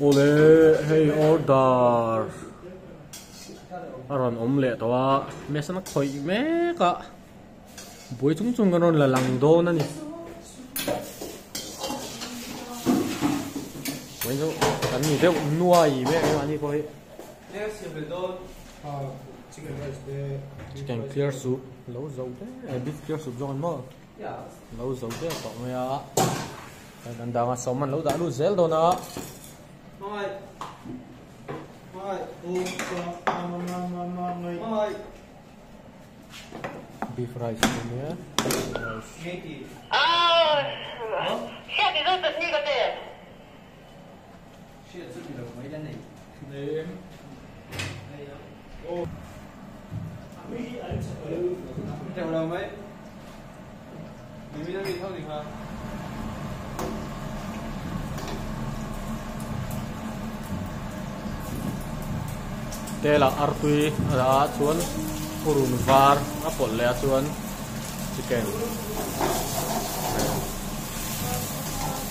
Ole hey order aron omelette wa mesana khoi me ka boi chung chung ganon la lang do na ni boi zo kan ni de nuai me ani koi chicken clear soup lâu dầu thế beef clear soup giòn mà lâu dầu thế có mấy à đàn đào sống mình lâu đã luôn dễ rồi nè beef rice nhé下你这是那个的。是自己的回来呢。Chào đâu mấy? Mình biết đi thôi thì hả? đây là artui đã chuan purun var apple le chuan chicken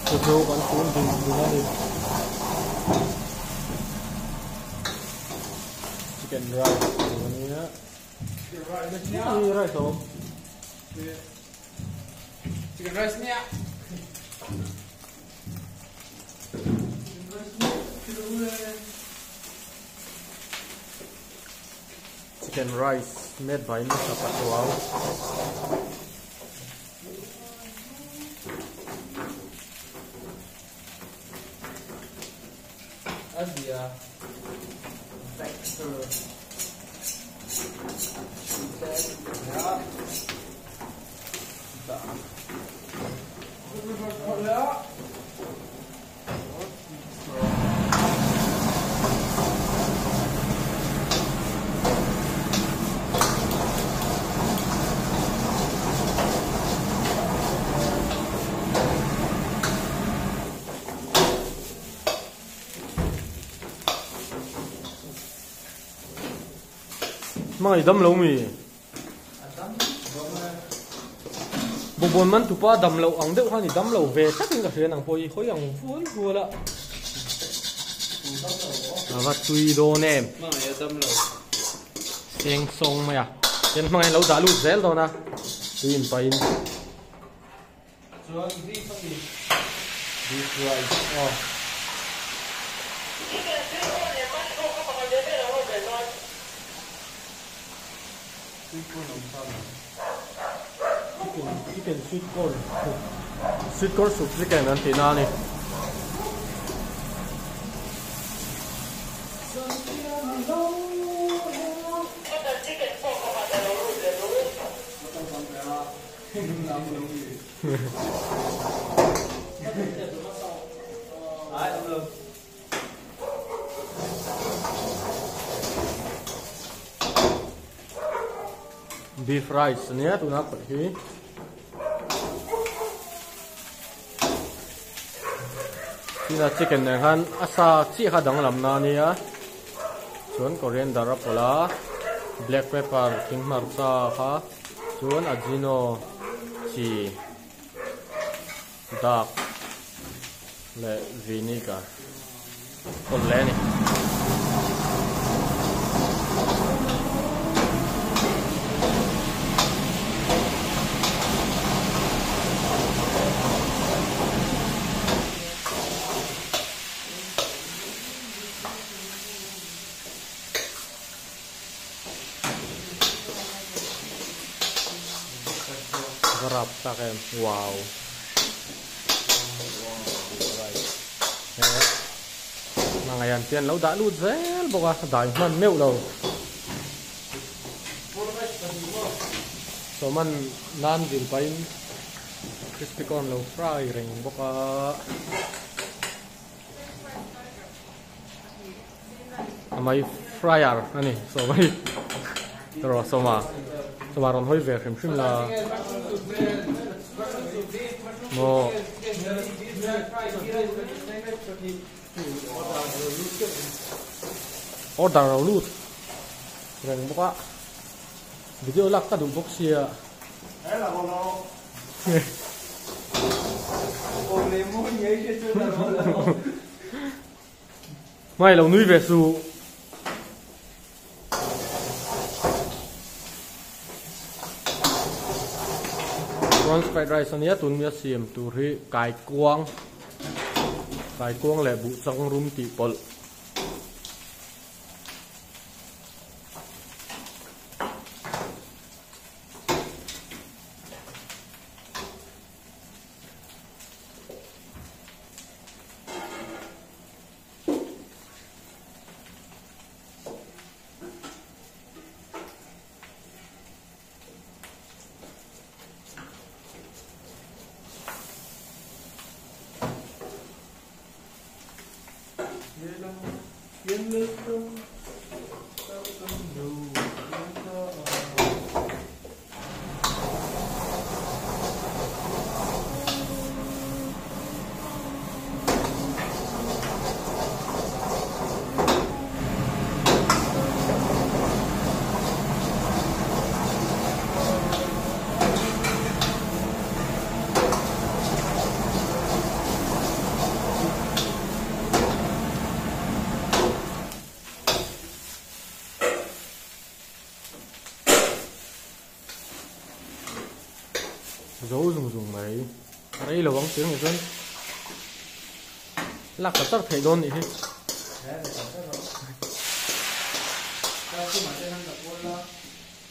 chú chú con cuốn đi đi chicken rice ini ya ini rice om Chicken rice nha. chicken rice made by Mr. Patuau. Asia. Vector. Ya. Mga idam lâu mi bộ buồn man tụi pa đầm lâu ăn được ha thì đầm lâu về chắc là cái nàng phơi khối ăn phun phunละvà tùy đồ nè tiếng sông mày à trên mai lâu đã lụt rét rồi nè tùy in phải in chicken sweet corn soup chicken nanti na ni beef rice ni tu nak pergi Sina chicken này han asa chi kha dang lam na ni a chuan coriander pola black pepper king marcha kha chuan ajino chi dark le vinegar kol le ni Garap sa kem wow mga yan tiyan lâu đã lụt zel boka dai man meu lâu so man nan dil pain crispy corn lâu fry ring boka amai fryer ani so mai tro so ma ron hoi ve khim khim la no order rồi luôn rằng bốc video lắc cả đủ bốc xìa Đấy là con nó. Ôm lấy mũi nhấy chưa là mai lâu nuôi về su prawns fried rice ania tun mia siam tu ri kai kuang le bu chang rum ti pol dấu dùng mấy đây là bóng tiếng người dân lạc cả tất thể đôn này hết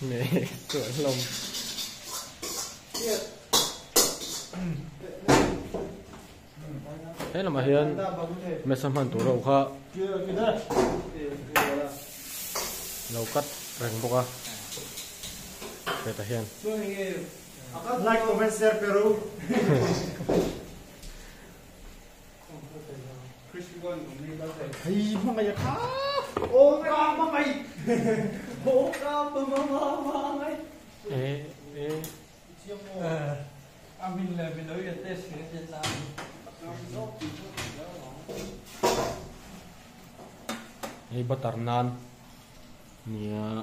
nè cửa lồng thế là mà hiền mẹ xăm hẳn tủ đầu kha đầu cắt rành bọc à để ta hiền like, comment, share, Peru. Hey, mama ya kha. Oh, mama mày. Oh, mama mày. Mình là mình nói về test cái trên sao. Hey, butter naan. Nia.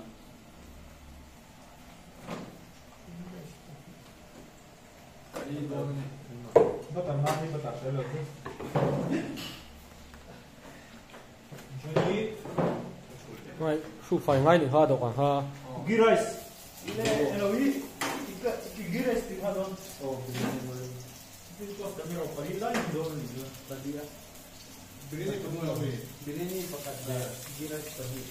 Butter naan hay butter salad? Ngay, su phải ngay để ha đâu ha. Ghee rice. Hello, ghee rice thì ha đâu? Oh, itu kau dah berapa kali lah ini dua ni tadi ya. Biryani kamu apa? Biryani pakai ghee rice tadi.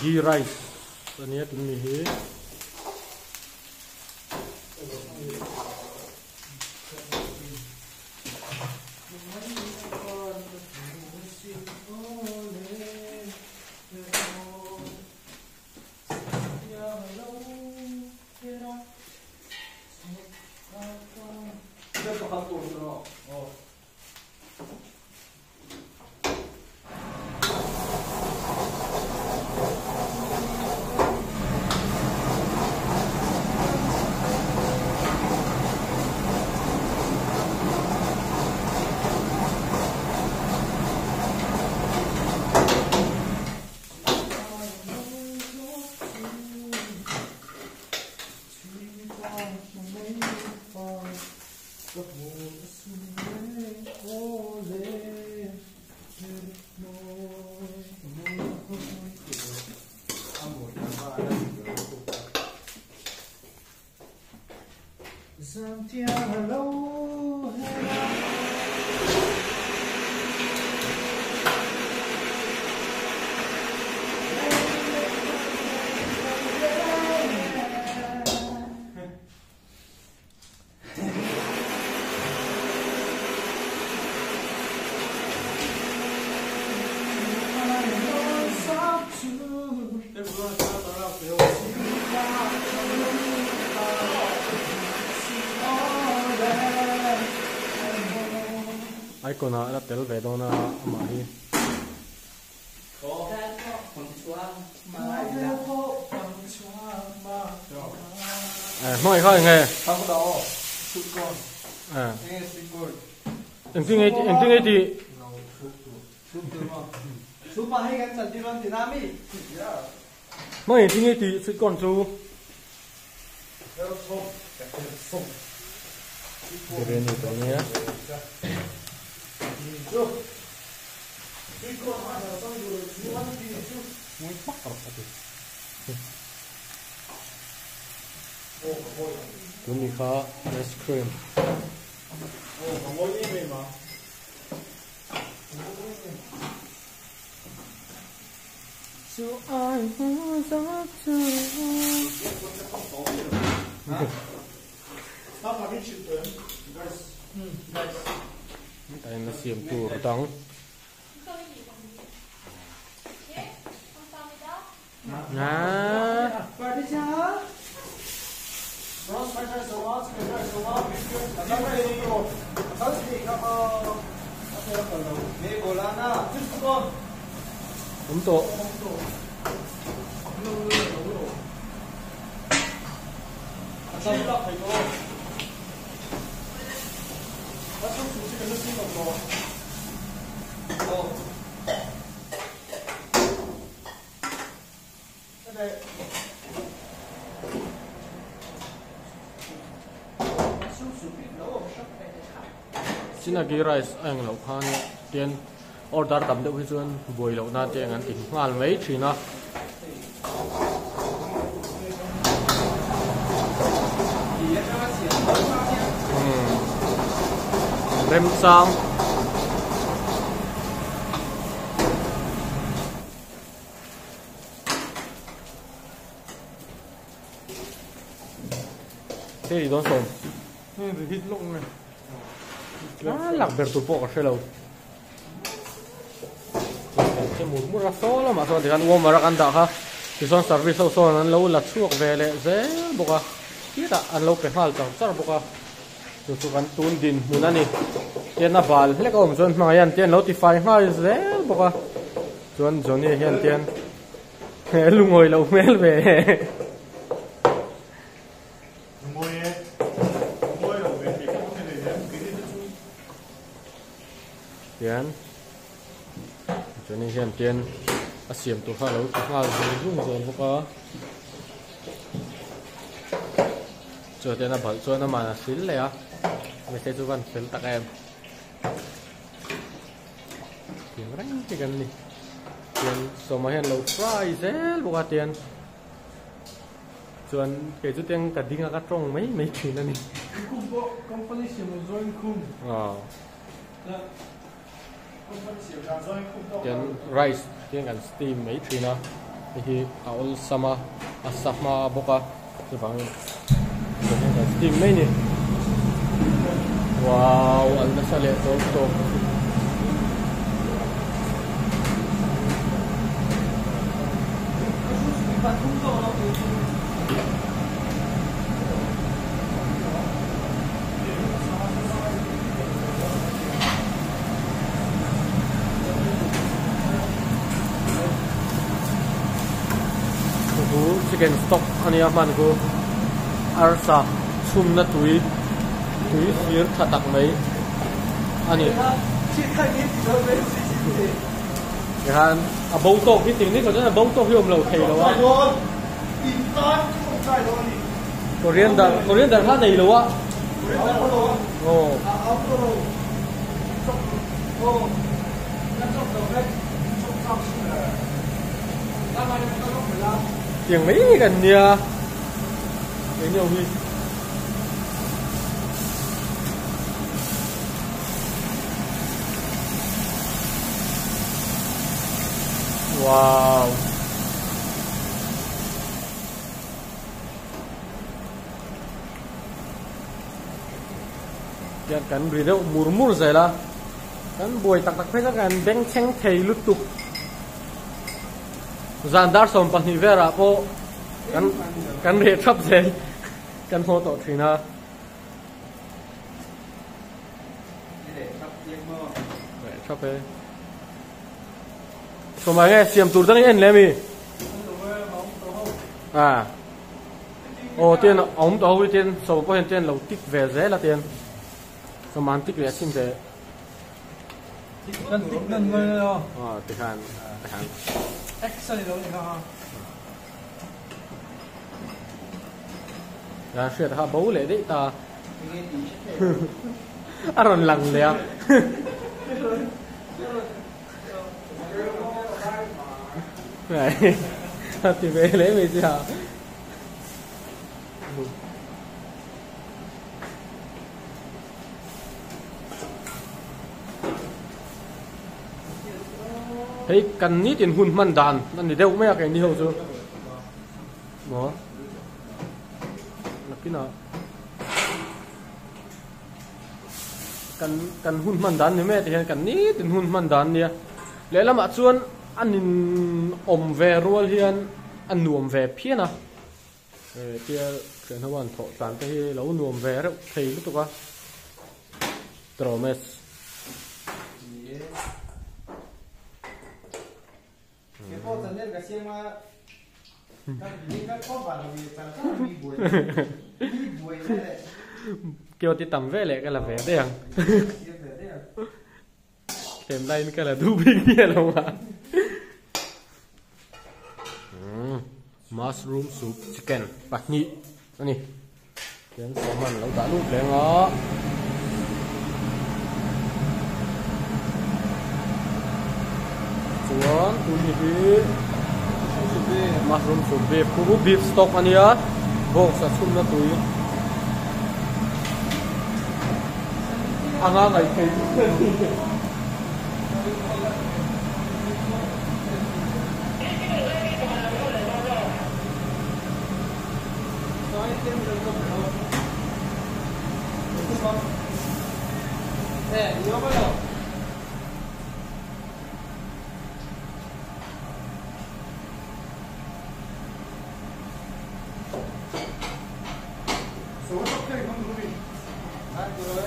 Ghee rice, ini tu ni he. Ai còn là tel về đó na mà hi mọi người nghe Không đó, sụt con, nghe sụt con. anh tiếng thì Sụt từ mà. Sụt mà hay cái sản phẩm thì nam đi. mọi tiếng thì sự còn chú cái nàyตัวนี้นะmuy pájaroตัวนี้ค่ะไอศครีม So I was up to Stop having children, guys. Guys. tại nó xiêm tù đắng nè Party cha. Bros, my guys, so much. I'm ready to go. How's it go? Hey, bola na. Just go. ấm tổ Sao lọc phải cô? Bắt xong chú cái nước xin vào cô. Ồ. Cái này. xin là cái rice anh lẩu khan tiền order tầm được cái chuyện buổi lẩu na tiền anh tỉnh ngal mấy chỉ nó rem sang thế thì đón xong hít lụng này lạc biệt tụt bộ cái lâu cái mút ra số là mà xong thì ăn uống mà ra ăn đã ha thì xong service sau xong ăn lâu là chuộc về lại dễ bộ à kia đã ăn lâu cái hal chẳng chắc bộ à rồi tụi ăn tuôn din muốn ăn đi tiền là vào lấy cái ôm xong mà ăn tiền lâu thì phải ngay dễ bộ à chuẩn chuẩn như hiện tiền lu ngồi lâu mel về tiền cho nên hiện tiền xiêm tụ pha lâu tụ pha rồi dùng rồi bốc cho tiền là bảo cho nó mà xín lại á mình sẽ cho bạn xín tặng em tiền răng cái gần này tiền số mà hiện lâu fry dễ bốc tiền chuẩn cái chút tiền cả đinh cả trong mấy chuyện này Company xíu join khung. tiền rice tiền cần steam mấy chuyện đó thì áo sama asama boka thì bằng tiền cần steam mấy nè wow anh đã sao lại tốt chicken stock ani aman ko arsa chumna tui fir thatak mai ani han a bau to ki ting ni ko na bau to hiom lo thei lo wa Korean dar ha nei lo wa oh tiếng mấy gần nha cái nhiều gì wow yang kan beri dia murmur saya lah kan boy tak pernah kan beng ceng thei lutuk Zandar som pani vera po kan re thap zel kan ho to thina re thap e so mai nghe xiêm tụt đang en lem mi à ô tiền ông tàu tiền so có hiện tiền lâu tích về rẻ là tiền so man tích về xin rẻ ngân ngân rồi tích hàng X này đâu ha ya sửa ha bố lệ đấy ta à rồi lằng lẹ này thì về lấy về chứ hả thấy cần ní tiền hun man đàn nên để đâu mấy cái đi hậu chưa đó là cái nào cần hun man đàn thì mấy thì cần ní tiền hun man đàn nè lẽ là mà chuan anh in về ruột hiền anh nuông về phía nào kia chuyện họ thọ tàn cái lâu nuông về đó thấy lúc đó tromes cái cô thân nhân cái xem mà cái cô bảo là vì sao bị buổi này kêu thì tầm về lại cái là về đấy à thêm đây cái là đu bình kia đâu mà mushroom soup chicken bạc nhị này tiếng số mình lâu đã lúc lên đó xuống tôi đi mushroom soup beef kubu beef stock anh nhá vô sa sum na tôi anh này cái nè nhớ bắt đầu số không thể không có gì rồi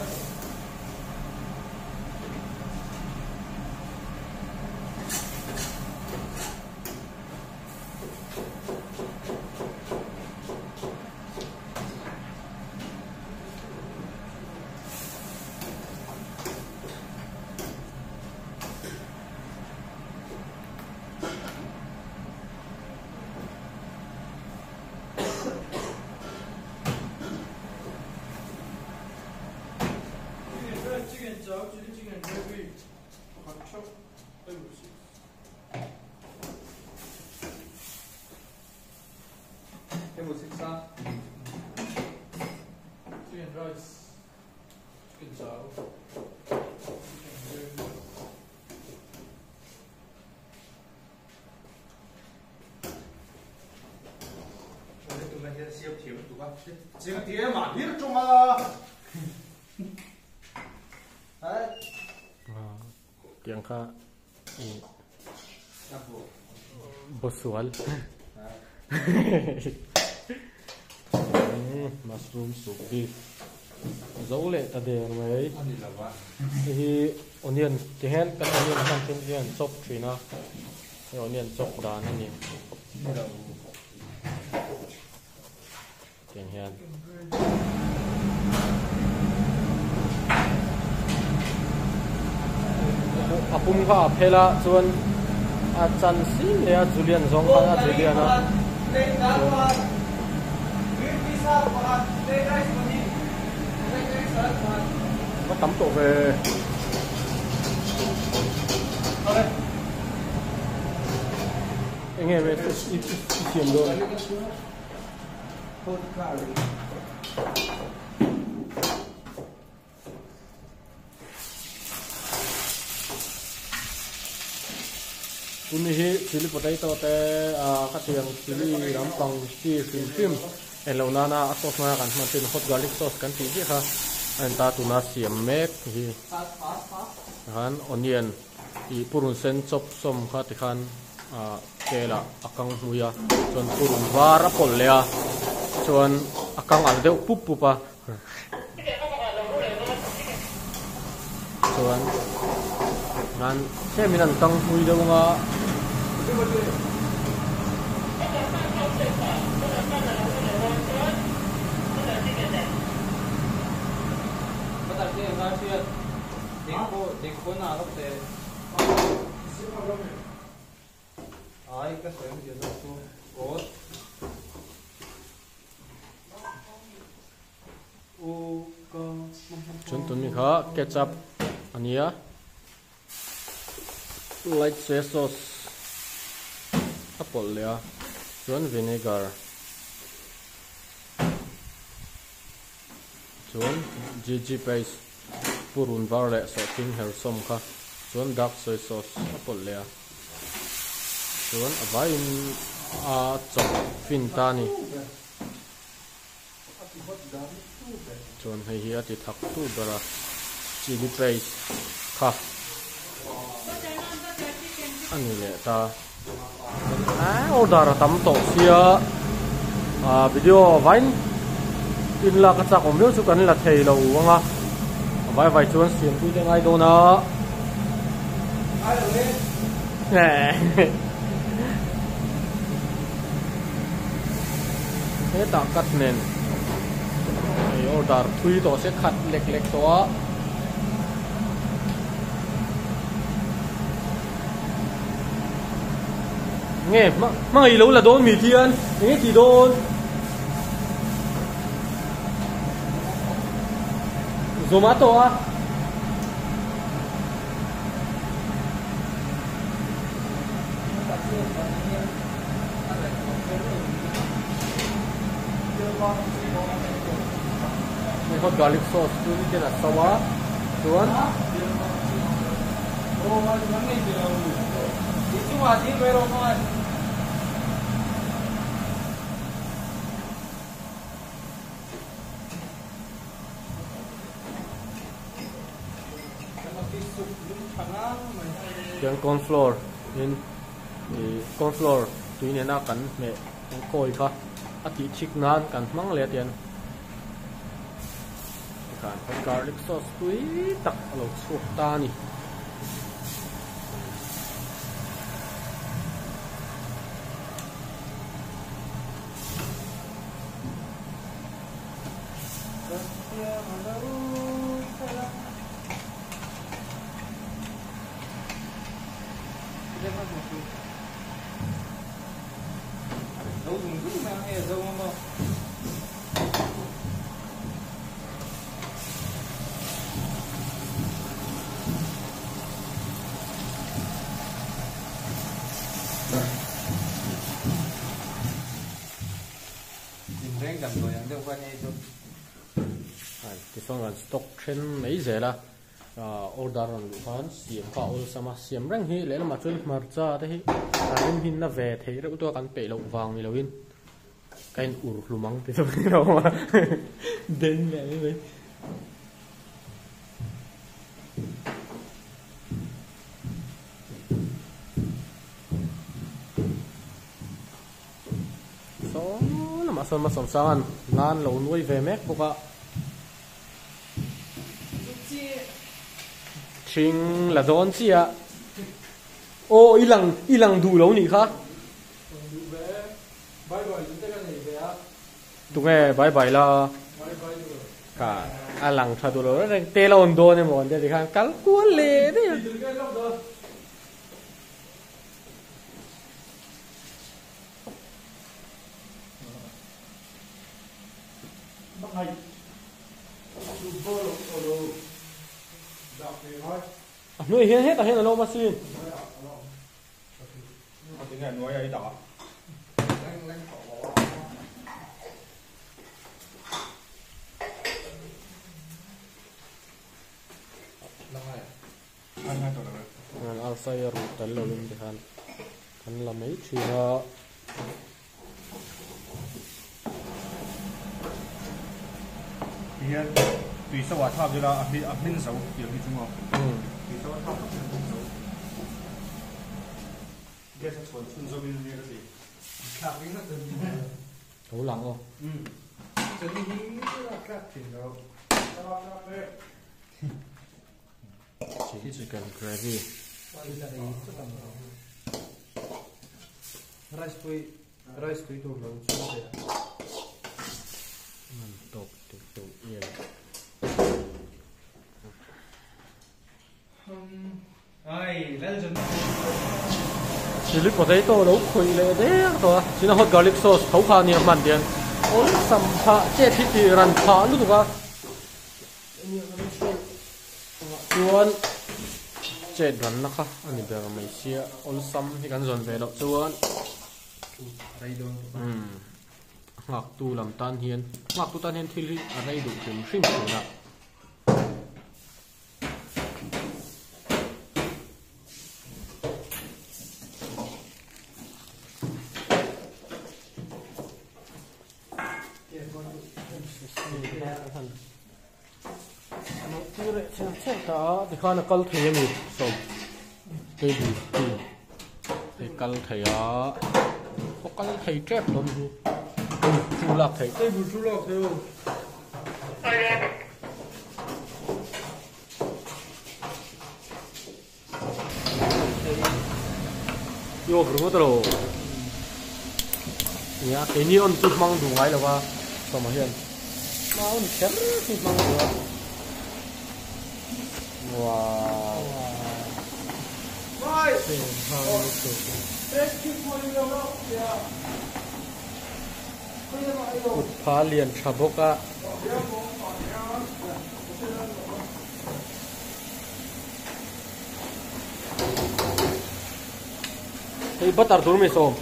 cái một xích sao chicken rice chicken cháo tụi mình sẽ siêu thiếu tụi bạn siêu thiếu mà biết trong mà đấy tiếng kha bosual mushroom soup beef dấu lệ ta để mấy thì onion thì hen cái onion mang trên hen chop thì nó cái onion chop đá này nhỉ tiếng hen apum kha phela chuan a chan sim le a julian zong kha a julian a nó tắm tổ về anh nghe về tiền rồi Kuni chili potato te ka tiang chili rampang chi sim elo nana asos na kan matin hot garlic sauce kan ti kha an ta tuna siam mek hi han onion i purun sen chop som kha ti khan kela akang muya chon purun war apol lea chon akang al deu pup pupa chon nan seminan tang hui deu nga देखो ना लगते आई का स्वयं जैसा तो और ओ का chun tumi kha ketchup ania light soy sauce apple ya chuan vinegar chuan gg paste purun var le so tin her som kha chuan dark soy sauce apple le chuan avain a chop fin ta ni chuan hei hi ati thak tu bara chili paste kha ani le ta order tam to sia video vain tin la ka chak om chu kan la thei lo anga vai vai chuan siam tu te ngai do na nè thế ta cắt nền order thui to sẽ khát lek lek to nghe mà lâu là đôn mì thiên nghe thì đôn tomato à hot garlic sauce tu ni là sawa tuan oh mà chúng nghe chưa đi chung mà đi về rồi thôi Yang corn flour in corn flour tui ne na kan me koi kha ati chik nan kan mang le tian kan garlic sauce tui tak lo chu ta ni đâu dùng cứ mà hay là dâu không đâu dùng rang cầm rồi ăn đâu qua đây thôi cái xong là stock trên mấy giờ là order on luhan siam ka ol sama siam rang hi le lama chun marcha te hi tarin hin na ve thei re to kan pe lo wang ni loin kain ur lumang te so ni lo ma den le ni so lama son ma som sangan nan lo nuai ve mek buka chinh là đón chi ạ ô ilang đủ lâu nhỉ khá tụi nghe bye bye là cả lang thay đồ đó đang tê lâu đồn này mọi người thì khang cắn cuốn lệ đấy nuôi hiên hết là lâu mà xin tiếng này nuôi ấy đỏ anh alsay rồi tận lâu lên thì hắn làm mấy chuyện đó hiên tùy sao hòa tháp là áp minh xấu kiểu như chúng không tùy sao hòa tháp áp minh xấu cái sao chuẩn xuân dâu bên này cái gì khác với nó từng thấu lặng không từng đi là khác thì đâu chicken gravy rice tui tu lo chu deมันตกติดตัวเอียน ai lel jon chili potato đâu khui lệ đấy thôi chỉ là hot garlic sauce thấu pha nhiều mặn điên ôi sắm pha chết thì rắn pha luôn tụi con chuan chết rắn nó khác anh ấy bây mấy xia ôi sắm thì cần dọn về đó chuan dai don ngạc tu làm tan hiền ngạc tu tan hiền thì ở đây đủ kiếm phim rồi nè đó thì con là câu thầy mình sống cây bù thì câu thầy á có câu thầy chết luôn chú lạc thầy cây bù chu lok theo yo bro tro ya cái ni on tu mang đủ ngay là ba sao mà hiền mà on chém tu mang đủ wow vai cột phá liền chả bốc á hey bắt tar dur me som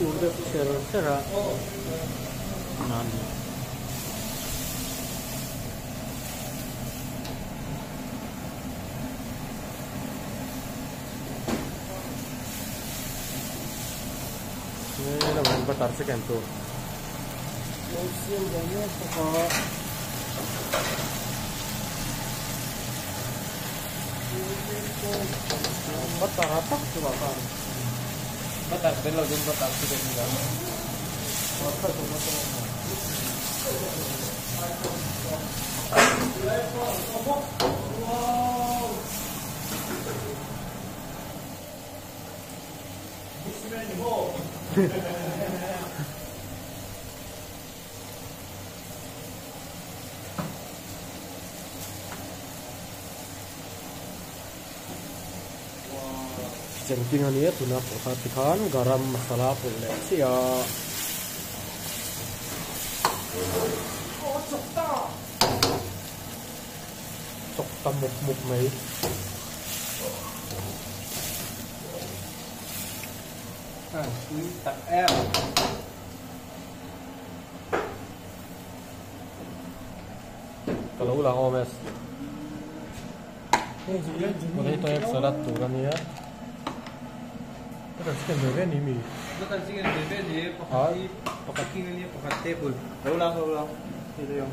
udah serah nani ini namanya batar sekian tuh musim banyak pokok batar apa tuh batar batar bello jum batar sudah tinggal batar tuh batar wow jengking ani tuna pohatikan garam masala pule sia chokta muk mai tặng em kalau ulang omes boleh toyak salat tuh kan ya kita sekian bebe nih mi bukan sih kan bebe dia pakai ini pakai table ulang itu yang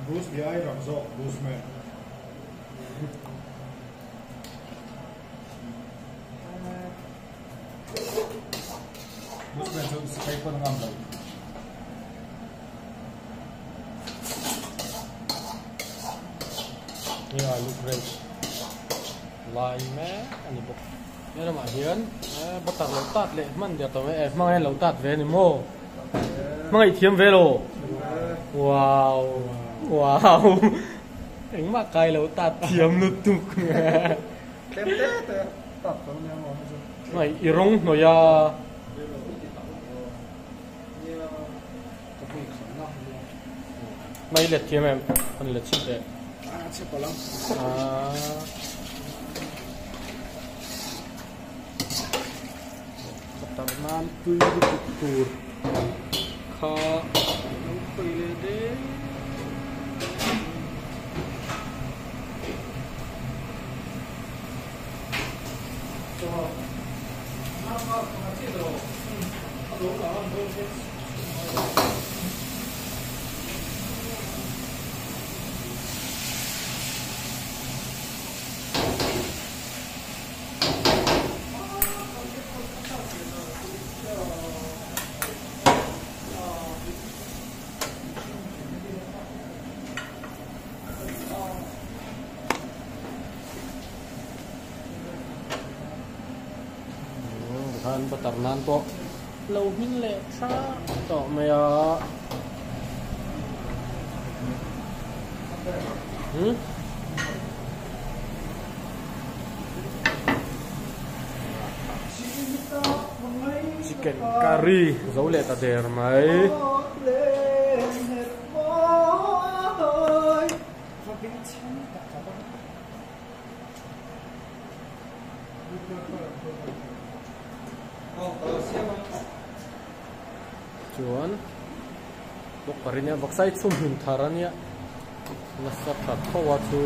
Bruce bi ai ram zo Bruce man Bruce man zo sai ko ngam lo ini alu fresh lai me ani bok ya nama hian batar lautat le man dia to mang ai lautat ve ni mo mang ai thiam ve lo wow wow anh mà cay lautat thiam nu tuk tem te tập con nhau ngon rồi mày irong no ya mày lật thiam em anh lật chip đấy chip vào lắm Tarman tui tur kha tui le de an batar nan po lo hin le sa to me a chicken curry dấu lệ ta đề mấy chuan bốc curry nha bốc sai chum hin thara nha nó sắp thật thua chu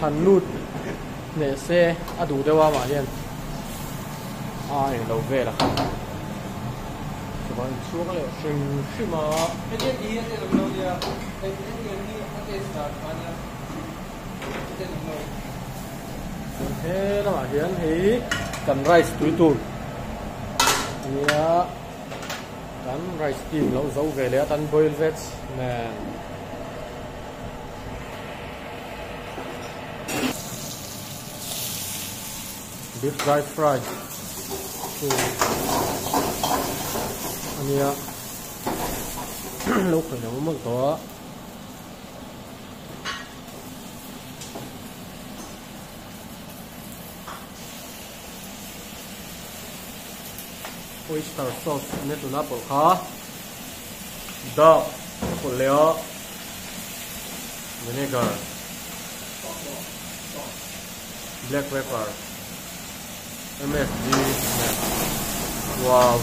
hành nút nè xe đủ đâu mà yên ai lâu về là các bạn xuống cái khi mà cái gì đi cái làm đâu đi cái gì đi cái start mà nha cái làm đâu thế đó mà hiến thì cần rice túi tùn nha cần rice steam lâu dấu về lẽ tan boil veg nè beef dry fry anh lúc này nó mới có oyster sauce này tụi nó bỏ khó đậu củ liễu vinegar black pepper MSG wow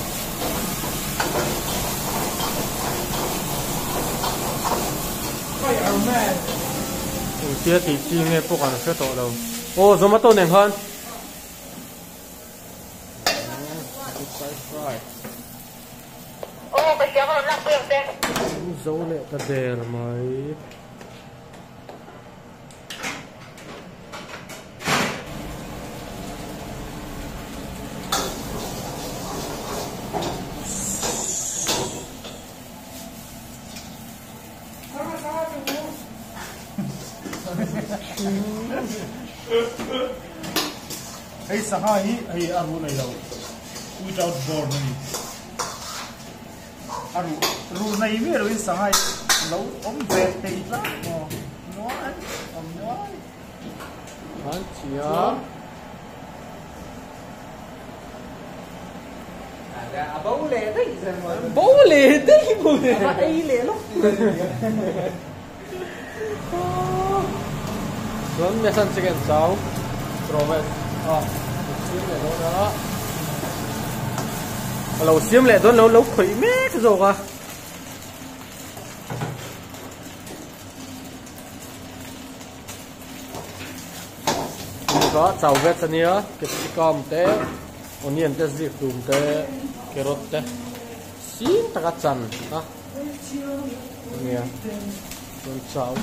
kia thì chi nghe phụ còn sẽ tổ đâu ô giống mà tô nền hơn ô cái xéo nó lắc bương thế dấu lệ ta đề là mấy Hey sahai hey aru này đâu without born này aru này mới rồi sahai lâu ống về thì ra nói anh chia bấu lệ đấy bố lì tí bố lì ấy lệ lúc Run mesan chicken sao Provet xiêm lệ đó lâu xiêm lệ đó lâu khủy mét rồi à có chào vết cho nhớ capsicum té onion té dịp tùm té carrot té xin ta cắt chăn đó nè con cháo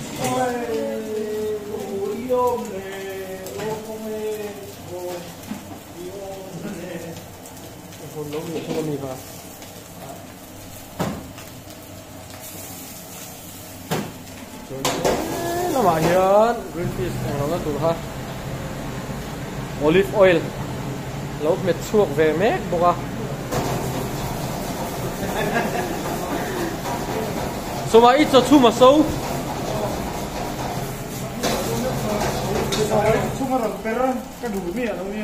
con nấu nhiều không có mì vào nó mà hiền green fish nó tụt ha olive oil lâu mệt chuộc về mét bốc à số mà ít cho chu mà sâu chung mà rồi pero cái đủ mì à đâu nhỉ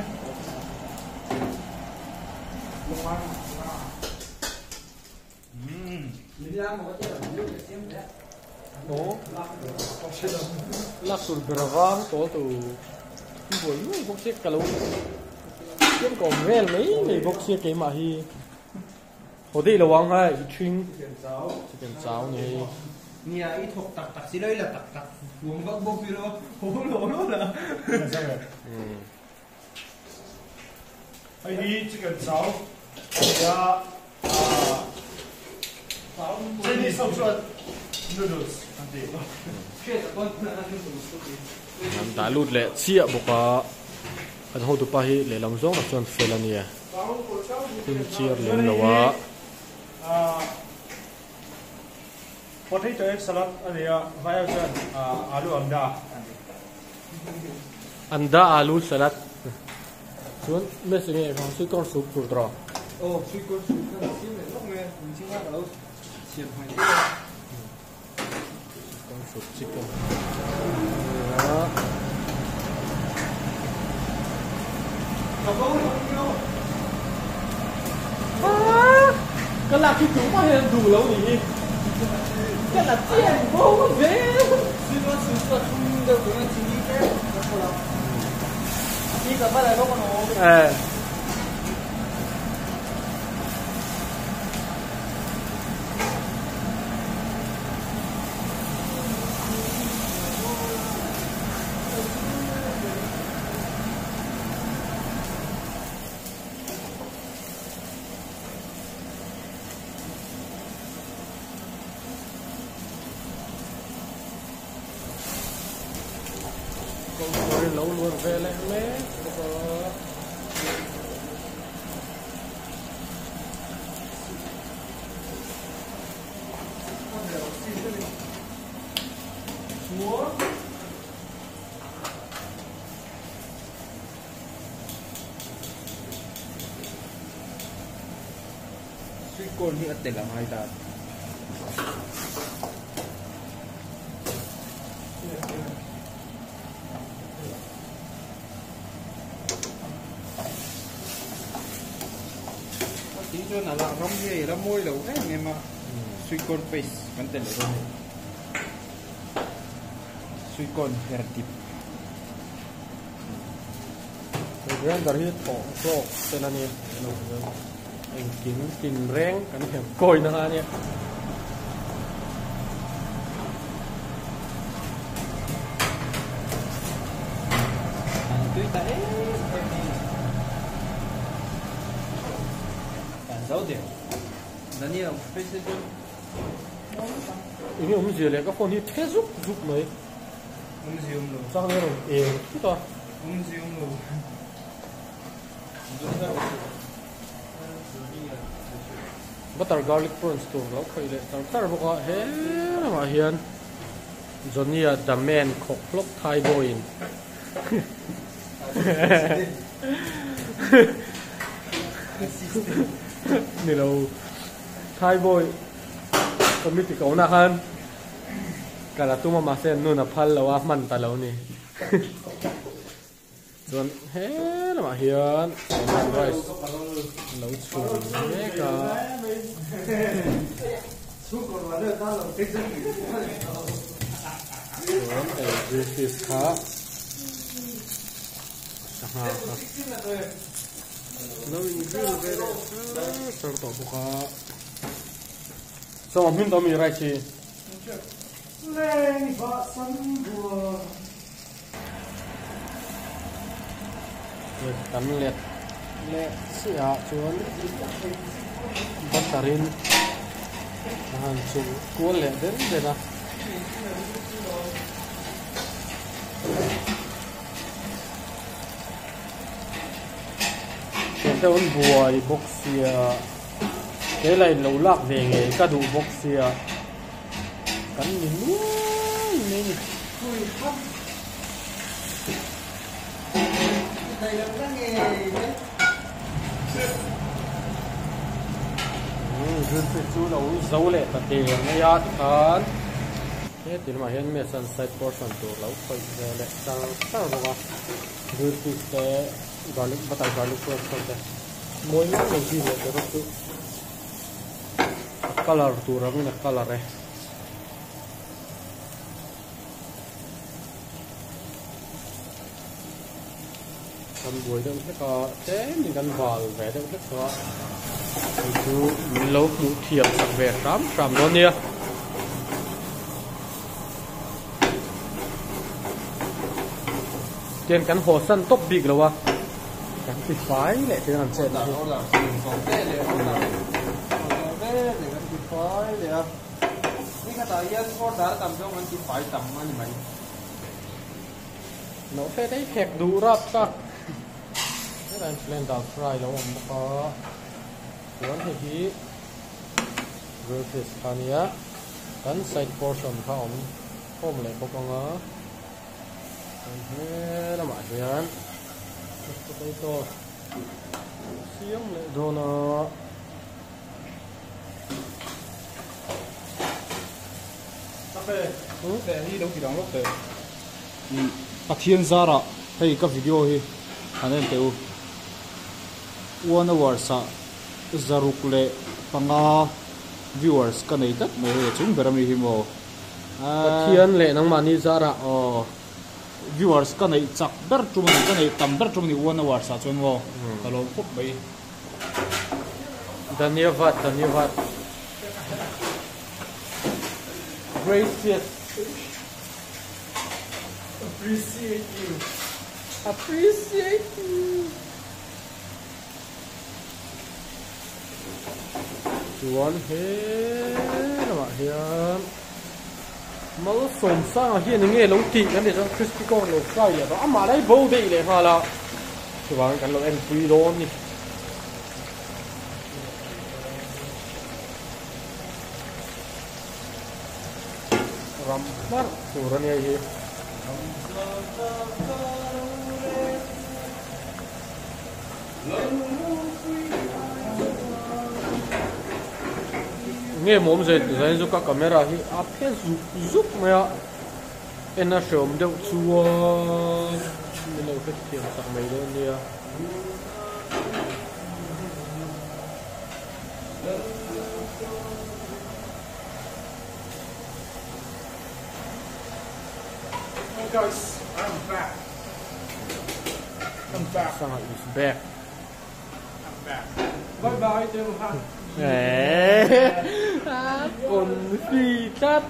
đó lắc sụt bravang to tu buổi mấy bốc xếp cả lũ kiếm còn ven mấy bốc xếp cái mà hi hồi đi là hoàng hay chicken cháo này nhà ít thuộc tặc tặc xí đây là tặc tặc buông bốc bốc đi đâu hố lỗ là hay đi chicken cháo ya Chinese sauce noodles làm đá lụt lệ chia bốc à anh hậu tụ pa hi lệ làm giống là chọn phê là nè tin chia lên đầu á potato egg salad anh ya vaya chân alu anda anda alu salad chuan messing e khang sui kon sup tur dra ô suy côn suy côn xiêm này lúc này mình chỉ ăn đâu xiêm hoài kon sup chicken cái là cái chúng mà hiện đủ lâu nhỉ cái là tiền vô dễ suy côn không đâu có chỉ nghĩ cái đó là chỉ cả ba lại có con hồ con rồi lâu luôn về lại mé suy côn như để làm hai ta tí cho là rong gì là môi đầu đấy nghe mà suy côn face vấn đề là đâu suy côn là tip Ren dari thong sok tenani anh kín reng kan hem koi na ania tươi tẩy dấu điểm Daniel face côn ini gì le ka phone hi the zup mai zoom luôn sang ne ro ki to zoom luôn butter garlic prawns to lo khoi le tar boka he ma hian Jonia the man khok lok thai boy in ni lo thai boy committee ko na han kala tuma ma sen nu na phal lawa man ta lo ni chon he ma hian rice lo chu me ka suốt còn là nơi ta làm cái gì chon e fish kha ha lo in grill ve sar to ka so min to mi rai chi lên vợ sân bùa cắn liệt lẹ xịa chuốn bắt tarin hàng chục cuốn lẹ đến đây là cái ôn bùi bốc xìa cái này lâu lạc về nghề cá đủ bốc xìa cắn nhìn nuôi nên đây là cái nghề đấy rừng phải chú lâu dấu lệ thật tiền nó yết khán thế thì mà hiện mấy sunset portion tổ lâu phải lệ sang sao rồi rừng thì sẽ garlic butter garlic portion đấy mỗi những cái gì vậy đó tu color tu ra mình color đấy cầm buổi đâu sẽ có thế mình cần vào vẽ đâu sẽ có chú mình lâu đủ thiệp về trăm đó nha tiền cắn hồ sân top big rồi à cắn thì phái lại thế làm chuyện này nó sẽ đấy hẹp đủ rắp ta cái này lên đào fry lâu mà có cuốn thì grilled fish khania cắn side portion không hôm lại có con ngớ thế là mọi chuyện potato siang le donaแต่นี่เรากี่ดองลูกเตะตะเคียนซาระให้กับวิดีโอฮีอันนั้นเตะวันอวอร์สซารุกเล่ปังอา viewers กันไหนตัดไม่เห็นจุ่มแบบนี้ฮิโมเทียนเละนังมานี่ซาระอ๋อ viewers กันไหนจักเบิร์จุ่มนี่กันไหนตั้มเบิร์จุ่มนี่วันอวอร์สจนว่าตลอดพบไปधन्यवाद gracious appreciate you chuan he lama hian mal som sang hian nge lo ti kan ni chang crispy corn lo fry ya ama lai bo dei le ha la chuan kan lo en pui lo ni rampar suran ya hi nghe mồm dệt rồi giúp các camera hi áp hết giúp mày em nó sớm đâu chua nên là cái tiền sạc mày đó đi guys I'm back sang is back bye bye tell ha còn phi tắt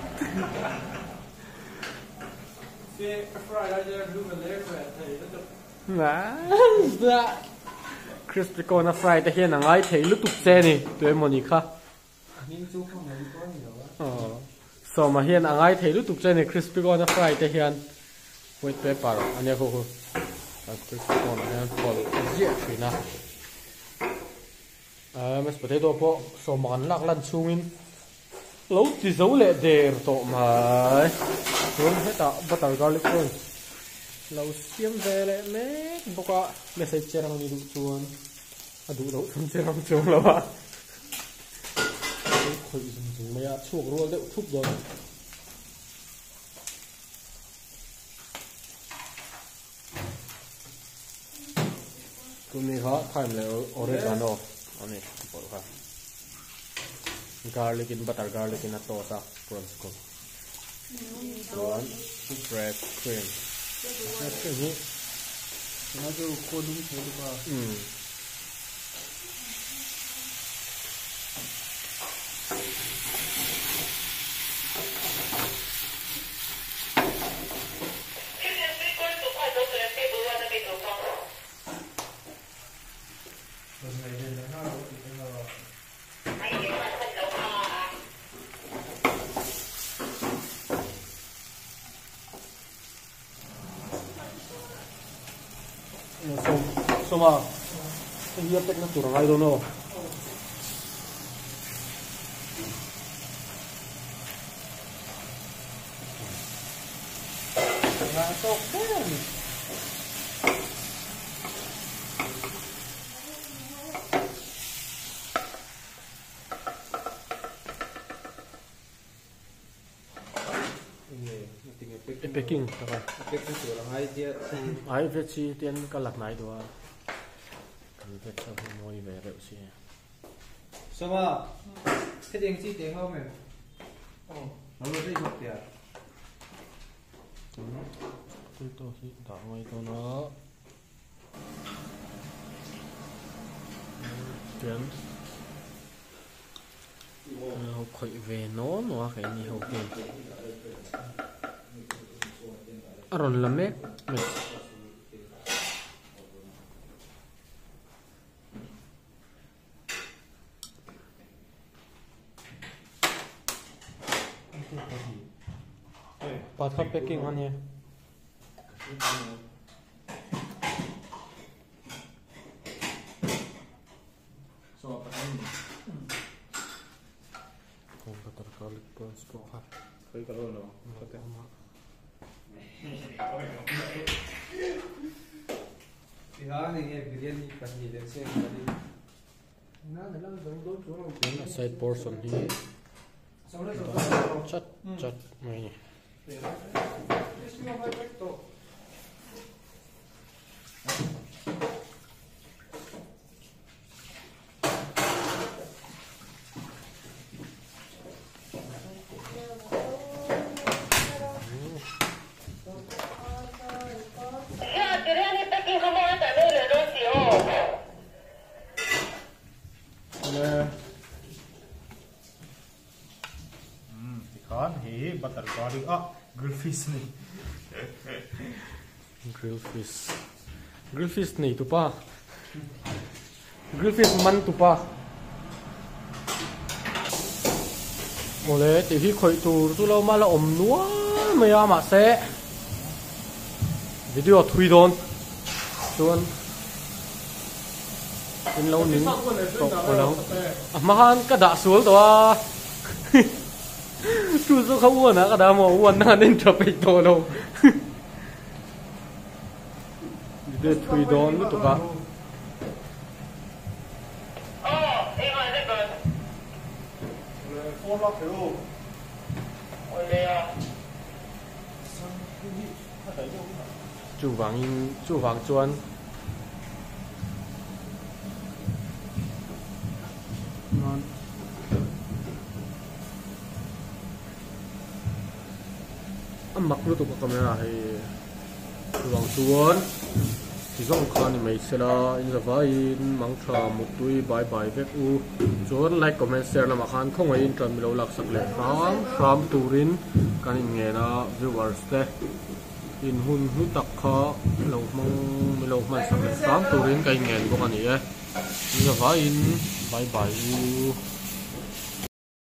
cái fry ra giờ đưa mình lấy về thì nó được dạ crispy corn fry ta hiền ngai thấy lúc tục xe nè tụi em moni kha nhưng chú không thấy có nhiều á so mà hiền ngai thấy lúc tục xe nè crispy corn fry ta hiền wait pepper anh em hô crispy corn hiền phol dễ phi na mashed potato po so man lak lan chungin lo ti zo le der to mai chuan heta butter garlic prawns lo siam ve le mek boka message cherang ni du chuan adu lo thum cherang chung lo wa khoi zum chung maya chuak rol de thup do kuni ha time le oregano ani por ha garlic in butter garlic in a tosa prawns ko one fresh cream fresh cream nó kêu cô đúng thế được không so ma here tek na turang I don't know là tốt thế packing rồi cái sửa là hai chia ai về chi tiền cái lật này đó cái về sau khi mua về rượu chi sao mà cái tiền chi tiền không mày nó luôn đi học tiền tôi thì đã ngay tôi nó tiền học khởi về nó cái gì học tiền aron lamek me pat kha packing ane so apa ni kung garlic prawns po ha kai kalau no Piha này nghe biryani cái gì để xem cái gì. Nó thì nó giống đối chỗ nào. Then a side portion hi Sau đó rồi. chat chat mai ni. It's more perfecto. Ya, quería ni estar aquí como esta vez le doy Le Thì khó thì bắt đầu có đi. Grill fish này. grill fish nei tu pa. Grill fish man tu pa. Ole ti hi khoi tu lo ma la om nuwa me ya ma se. Video thui don. Chuan in lo ning ko lo. Ma han ka da sul to a. Tu so khau won a ka da mo won na nin tra pe to lo. Video thui don lu tu ka. Oh, iba de con. Phone lock rồi. Ole ya. Chu vang chuan ngon mặc lu tu camera hay chu vang chuan chỉ dòng khan thì mấy xe là in ra vai in mang trà một túi bye bye vek u chuan like comment share là mà khan không ai in trà mi lo lak sak le from turin kan in nghe na viewers te in hun hu tak kha lo mang mi lo man sak le from turin kai ngen ko ani e in ra vai in bye bye u